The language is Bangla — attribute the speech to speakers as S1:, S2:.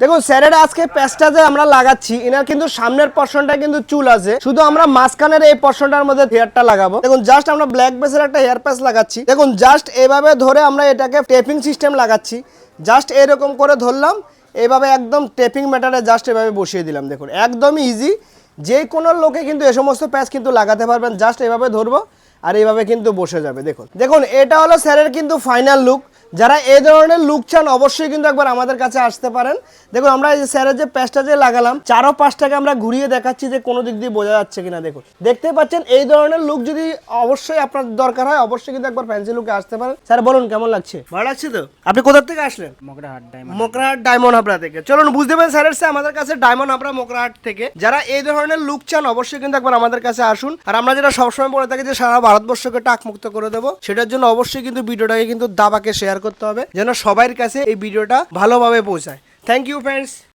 S1: দেখুন স্যারের আজকে প্যাচটা যে আমরা লাগাচ্ছি এনার কিন্তু সামনের পর্শনটা কিন্তু চুল আছে, শুধু আমরা মাঝখানের এই পর্শনটার মধ্যে হেয়ারটা লাগাবো। দেখুন জাস্ট আমরা ব্ল্যাক বেসের একটা হেয়ার প্যাচ লাগাচ্ছি। দেখুন জাস্ট এভাবে ধরে আমরা এটাকে টেপিং সিস্টেম লাগাচ্ছি। জাস্ট এরকম করে ধরলাম, এইভাবে একদম টেপিং ম্যাটারে জাস্ট এভাবে বসিয়ে দিলাম। দেখুন একদমই ইজি, যে কোনো লোকে কিন্তু এই সমস্ত প্যাচ কিন্তু লাগাতে পারবেন। জাস্ট এভাবে ধরবো আর এইভাবে কিন্তু বসে যাবে। দেখুন দেখুন এটা হলো স্যারের কিন্তু ফাইনাল লুক। যারা এই ধরনের লুক চান অবশ্যই কিন্তু একবার আমাদের কাছে আসতে পারেন। দেখুন আমরা এই যে স্যারের যে প্যাচটা যে লাগালাম, চারো পাঁচটাকে আমরা ঘুরিয়ে দেখাচ্ছি যে কোনো দিক দিয়ে বোঝা যাচ্ছে কিনা। দেখুন দেখতে পাচ্ছেন এই ধরনের লুক যদি অবশ্যই আপনার দরকার হয় অবশ্যই কিন্তু একবার ফ্যান্সি লুকে আসতে পারেন। স্যার বলুন কেমন লাগছে? ভালো লাগছে তো? আপনি কোথা থেকে আসলেন? মোকরাহাট ডায়মন্ড হাবড়া থেকে। চলুন বুঝতে পারেন স্যারের সে আমাদের কাছে ডায়মন্ড হাবড়া মোকরাহাট থেকে। যারা এই ধরনের লুক চান অবশ্যই কিন্তু একবার আমাদের কাছে আসুন। আর আমরা যেটা সবসময় বলে থাকি যে সারা ভারতবর্ষকে টাক মুক্ত করে দেবো, সেটার জন্য অবশ্যই কিন্তু ভিডিওটাকে কিন্তু দাবাকে শেয়ার করতে হবে যেন সবার কাছে এই ভিডিওটা ভালোভাবে পৌঁছায়। Thank you friends.